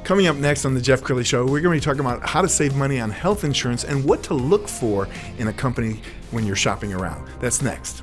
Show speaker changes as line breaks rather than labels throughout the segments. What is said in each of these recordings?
Coming up next on the Jeff Crilley Show, we're going to be talking about how to save money on health insurance and what to look for in a company when you're shopping around. That's next.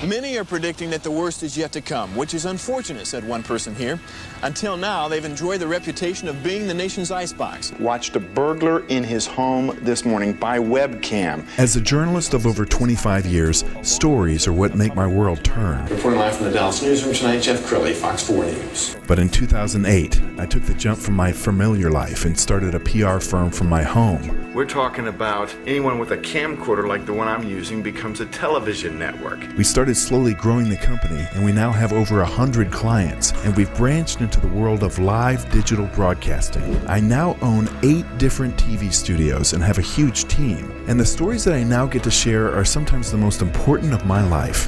Many are predicting that the worst is yet to come, which is unfortunate, said one person here. Until now, they've enjoyed the reputation of being the nation's icebox.
Watched a burglar in his home this morning by webcam.
As a journalist of over 25 years, stories are what make my world turn.
Reporting live from the Dallas newsroom tonight, Jeff Crilley, Fox 4 News.
But in 2008, I took the jump from my familiar life and started a PR firm from my home.
We're talking about anyone with a camcorder like the one I'm using becomes a television network.
We started slowly growing the company, and we now have over 100 clients, and we've branched into the world of live digital broadcasting. I now own 8 different TV studios and have a huge team, and the stories that I now get to share are sometimes the most important of my life.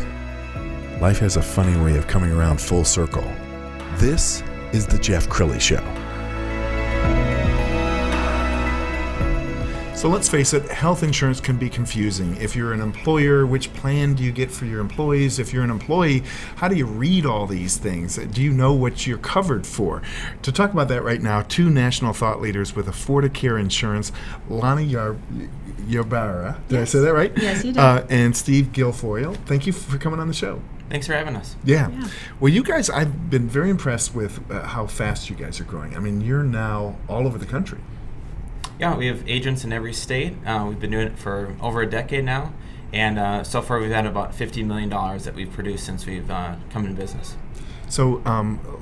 Life has a funny way of coming around full circle. This is the Jeff Crilley Show. So let's face it, health insurance can be confusing. If you're an employer, which plan do you get for your employees? If you're an employee, how do you read all these things? Do you know what you're covered for? To talk about that right now, 2 national thought leaders with AffordaCare Insurance, Lonnie Yarbara, did I say that right?
Yes, you did.
And Steve Guilfoile. Thank you for coming on the show.
Thanks for having us.
Yeah. Well, you guys, I've been very impressed with how fast you guys are growing. I mean, you're now all over the country.
Yeah, we have agents in every state. We've been doing it for over a decade now, and so far we've had about $50 million that we've produced since we've come into business.
So,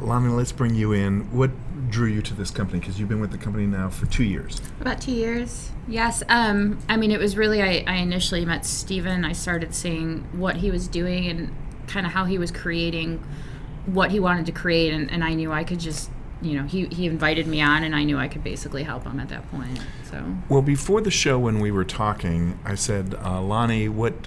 Lana, let's bring you in. What drew you to this company? Because you've been with the company now for 2 years.
About 2 years, yes. I mean, it was really, I initially met Steven. I started seeing what he was doing and kind of how he was creating what he wanted to create, and I knew I could just, he invited me on, and I knew I could basically help him at that point. So. Well,
before the show, when we were talking, I said, Lonnie, what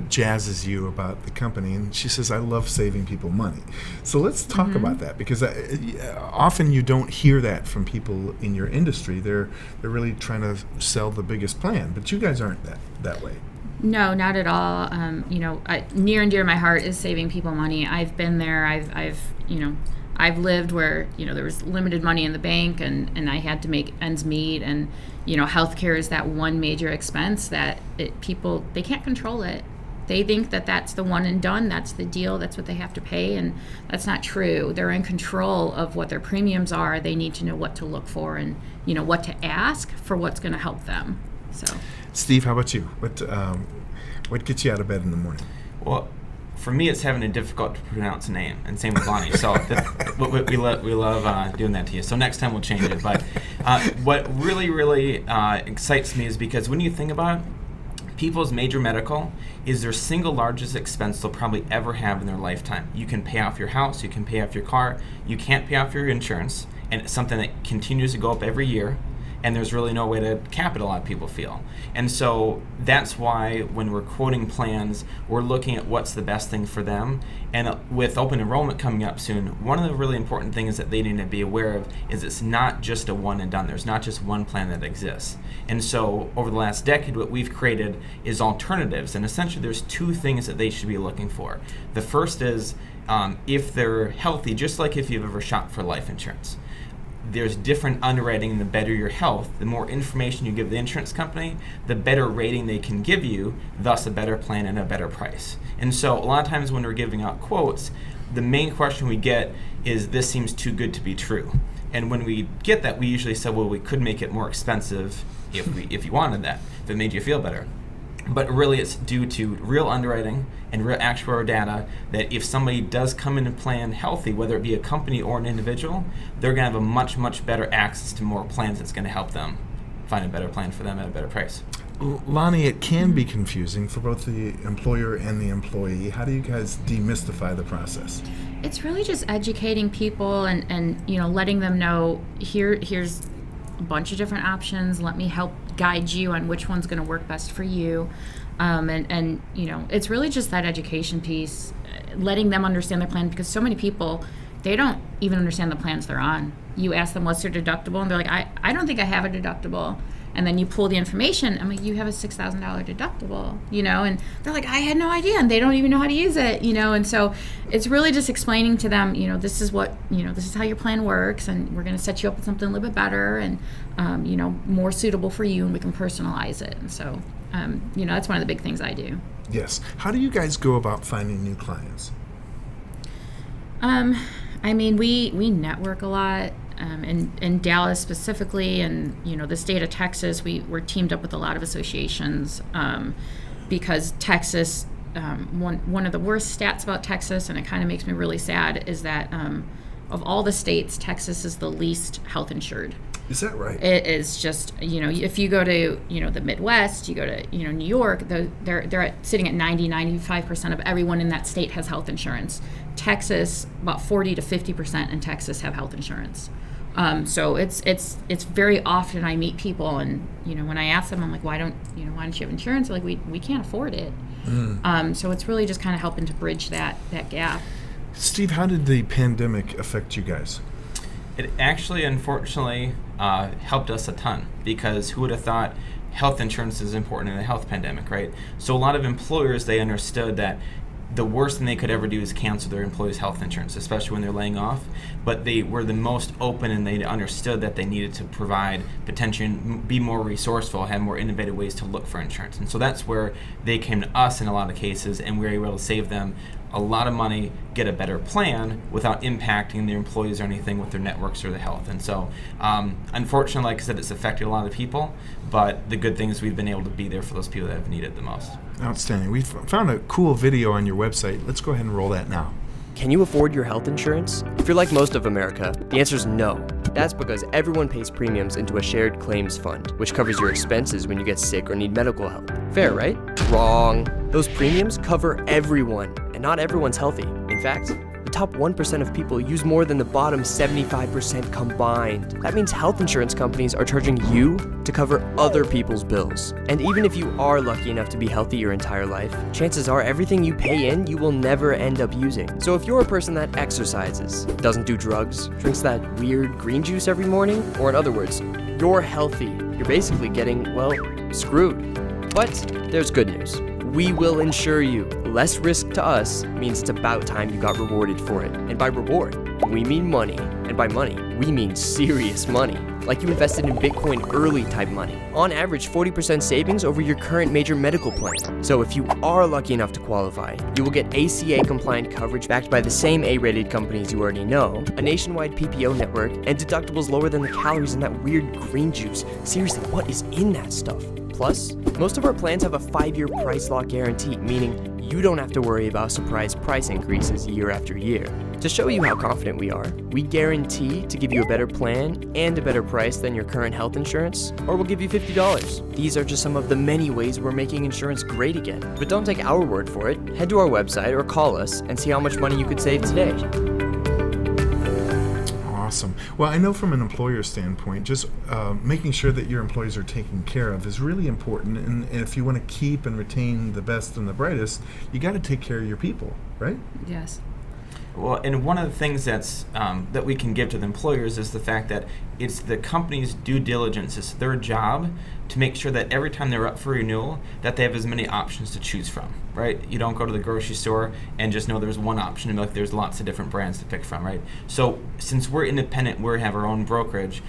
jazzes you about the company? And she says, I love saving people money. So let's talk about that, because often you don't hear that from people in your industry. They're really trying to sell the biggest plan, but you guys aren't that way.
No, not at all. Near and dear to my heart is saving people money. I've been there. I've lived where, there was limited money in the bank and I had to make ends meet, and, healthcare is that one major expense that people, they can't control it. They think that that's the one and done, that's the deal, that's what they have to pay, and that's not true. They're in control of what their premiums are. They need to know what to look for and, what to ask for what's going to help them. So,
Steve, how about you? What gets you out of bed in the morning?
Well, for me, it's having a difficult to pronounce name, and same with Lonnie. So we love doing that to you. So next time we'll change it. But what really excites me is because when you think about it, people's major medical is their single largest expense they'll probably ever have in their lifetime. You can pay off your house, you can pay off your car, you can't pay off your insurance, and it's something that continues to go up every year. And there's really no way to cap it, a lot of people feel. And so that's why when we're quoting plans, we're looking at what's the best thing for them. And with open enrollment coming up soon, one of the really important things that they need to be aware of is it's not just a one and done. There's not just one plan that exists. And so over the last decade, what we've created is alternatives. And essentially there's 2 things that they should be looking for. The first is if they're healthy, just like if you've ever shopped for life insurance. There's different underwriting. The better your health, the more information you give the insurance company, the better rating they can give you, thus a better plan and a better price. And so a lot of times when we're giving out quotes, the main question we get is, this seems too good to be true. And when we get that, we usually say, well, we could make it more expensive if you wanted that, if it made you feel better. But really it's due to real underwriting and real actuarial data that if somebody does come in and plan healthy, whether it be a company or an individual, they're going to have a much, much better access to more plans that's going to help them find a better plan for them at a better price.
Lonnie, it can be confusing for both the employer and the employee. How do you guys demystify the process?
It's really just educating people and letting them know here's a bunch of different options. Let me help guide you on which one's going to work best for you. And it's really just that education piece, letting them understand their plan, because so many people, they don't even understand the plans they're on. You ask them what's their deductible, and they're like, I don't think I have a deductible. And then you pull the information. I'm like, you have a $6,000 deductible, and they're like, I had no idea, and they don't even know how to use it, And so it's really just explaining to them, this is what, this is how your plan works, and we're going to set you up with something a little bit better and, more suitable for you, and we can personalize it. And so, that's one of the big things I do.
Yes. How do you guys go about finding new clients?
We network a lot. In Dallas specifically, and the state of Texas, we're teamed up with a lot of associations because Texas, one of the worst stats about Texas, and it kind of makes me really sad, is that of all the states, Texas is the least health insured.
Is that right?
It is just, if you go to, the Midwest, you go to, New York, they're sitting at 90-95% of everyone in that state has health insurance. Texas, about 40 to 50% in Texas have health insurance. So it's very often I meet people, and when I ask them, I'm like, why don't you have insurance? They're like, we can't afford it. So it's really just kind of helping to bridge that gap.
Steve, how did the pandemic affect you guys?
It actually, unfortunately, helped us a ton, because who would have thought health insurance is important in a health pandemic, right? So a lot of employers, they understood that the worst thing they could ever do is cancel their employees' health insurance, especially when they're laying off. But they were the most open, and they understood that they needed to provide, potentially be more resourceful, have more innovative ways to look for insurance. And so that's where they came to us in a lot of cases, and we were able to save them a lot of money, get a better plan without impacting their employees or anything with their networks or their health. And so, unfortunately, like I said, it's affected a lot of people, but the good thing is we've been able to be there for those people that have needed it the most.
Outstanding. We found a cool video on your website. Let's go ahead and roll that now.
Can you afford your health insurance? If you're like most of America, the answer is no. That's because everyone pays premiums into a shared claims fund, which covers your expenses when you get sick or need medical help. Fair, right? Wrong. Those premiums cover everyone, and not everyone's healthy. In fact, the top 1% of people use more than the bottom 75% combined. That means health insurance companies are charging you to cover other people's bills. And even if you are lucky enough to be healthy your entire life, chances are everything you pay in, you will never end up using. So if you're a person that exercises, doesn't do drugs, drinks that weird green juice every morning, or in other words, you're healthy, you're basically getting, well, screwed. But there's good news. We will insure you. Less risk to us means it's about time you got rewarded for it. And by reward, we mean money. And by money, we mean serious money. Like you invested in Bitcoin early type money. On average, 40% savings over your current major medical plan. So if you are lucky enough to qualify, you will get ACA compliant coverage backed by the same A-rated companies you already know, a nationwide PPO network, and deductibles lower than the calories in that weird green juice. Seriously, what is in that stuff? Plus, most of our plans have a 5-year price lock guarantee, meaning you don't have to worry about surprise price increases year after year. To show you how confident we are, we guarantee to give you a better plan and a better price than your current health insurance, or we'll give you $50. These are just some of the many ways we're making insurance great again. But don't take our word for it. Head to our website or call us and see how much money you could save today.
Awesome. Well, I know from an employer standpoint, just making sure that your employees are taken care of is really important. And if you want to keep and retain the best and the brightest, you got to take care of your people, right?
Yes.
Well, and one of the things that's that we can give to the employers is the fact that it's the company's due diligence. It's their job to make sure that every time they're up for renewal, that they have as many options to choose from, right? You don't go to the grocery store and just know there's one option, and like there's lots of different brands to pick from, right? So since we're independent, we have our own brokerage,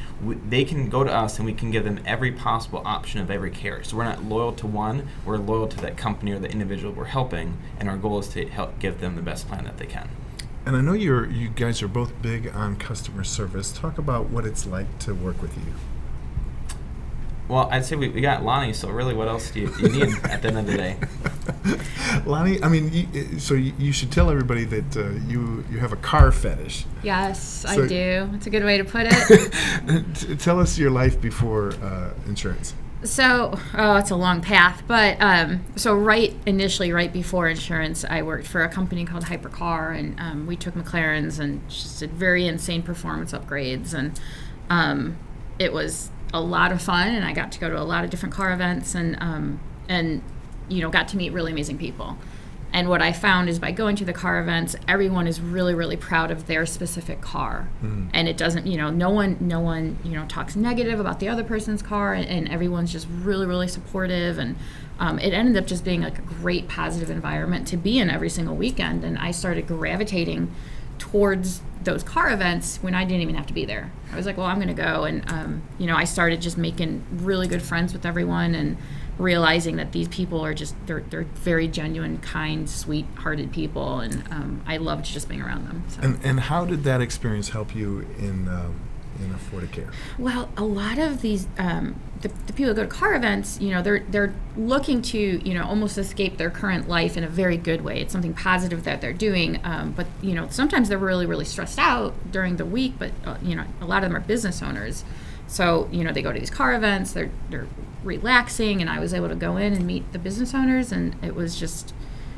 they can go to us and we can give them every possible option of every carrier. So we're not loyal to one, we're loyal to that company or the individual we're helping, and our goal is to help give them the best plan that they can.
And I know you guys are both big on customer service. Talk about what it's like to work with you.
Well, I'd say we got Lonnie, so really what else do you need at the end of the day?
Lonnie, I mean, you should tell everybody that you have a car fetish.
Yes, I do. It's a good way to put it.
Tell us your life before insurance.
So, it's a long path, but so right before insurance, I worked for a company called AffordaCare, and we took McLarens and just did very insane performance upgrades, and it was a lot of fun, and I got to go to a lot of different car events, and got to meet really amazing people. And what I found is by going to the car events, everyone is really, really proud of their specific car. And it doesn't, no one, talks negative about the other person's car, and everyone's just really, really supportive. And it ended up just being like a great positive environment to be in every single weekend. And I started gravitating towards those car events when I didn't even have to be there. I was like, well, I'm going to go. And, I started just making really good friends with everyone and realizing that these people are just, they're very genuine, kind, sweet-hearted people. And I loved just being around them. So.
And how did that experience help you in AffordaCare?
Well, a lot of these, the people who go to car events, they're looking to, almost escape their current life in a very good way. It's something positive that they're doing. But, sometimes they're really, really stressed out during the week, but, a lot of them are business owners. So, they go to these car events, they're relaxing, and I was able to go in and meet the business owners, and it was just,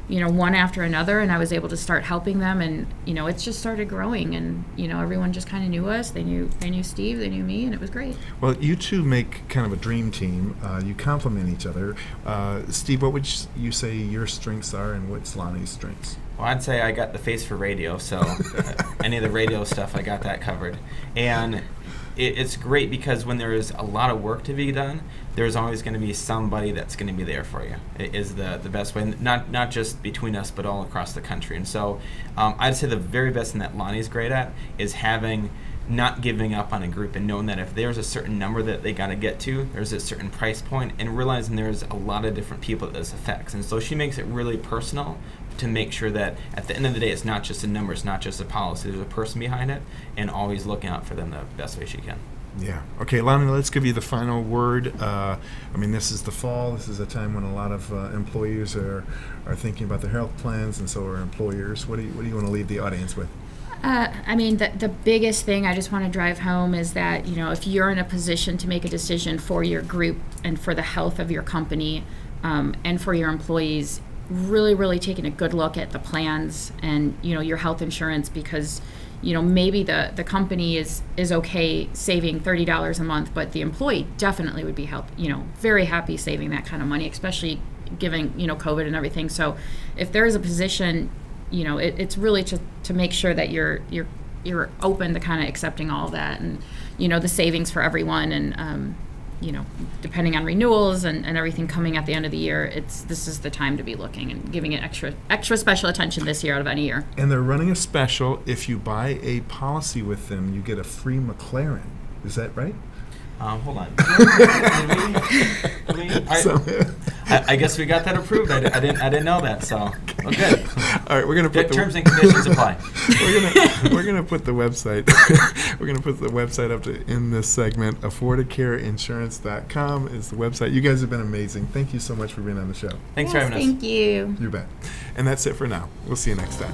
one after another, and I was able to start helping them, and, it just started growing, and, everyone just kind of knew us. They knew Steve, they knew me, and it was great.
Well, you two make kind of a dream team. You complement each other. Steve, what would you say your strengths are, and what's Lonnie's strengths?
Well, I'd say I got the face for radio, so any of the radio stuff, I got that covered. And it's great because when there is a lot of work to be done, there's always going to be somebody that's going to be there for you. It is the best way, not just between us, but all across the country. And so I'd say the very best thing that Lonnie's great at is not giving up on a group and knowing that if there's a certain number that they got to get to, there's a certain price point, and realizing there's a lot of different people that this affects. And so she makes it really personal to make sure that at the end of the day, it's not just a number, it's not just a policy, there's a person behind it, and always looking out for them the best way she can.
Yeah. Okay, Lonnie, let's give you the final word. This is the fall. This is a time when a lot of employees are thinking about their health plans, and so are employers. What do you want to leave the audience with?
The biggest thing I just want to drive home is that, if you're in a position to make a decision for your group and for the health of your company and for your employees, really, really taking a good look at the plans and, your health insurance, because, maybe the company is okay saving $30 a month, but the employee definitely would be very happy saving that kind of money, especially given, COVID and everything. So if there is a position, it's really to make sure that you're open to kind of accepting all of that and, the savings for everyone, and, depending on renewals and everything coming at the end of the year, this is the time to be looking and giving it extra special attention this year out of any year.
And they're running a special. If you buy a policy with them, you get a free McLaren. Is that right?
Hold on. I guess we got that approved. I didn't know that. So good.
All right, we're gonna put
terms and conditions apply.
We're gonna put the website. We're gonna put the website up in this segment. AffordaCareInsurance.com is the website. You guys have been amazing. Thank you so much for being on the show.
Thanks for having us.
Thank you.
You bet. And that's it for now. We'll see you next time.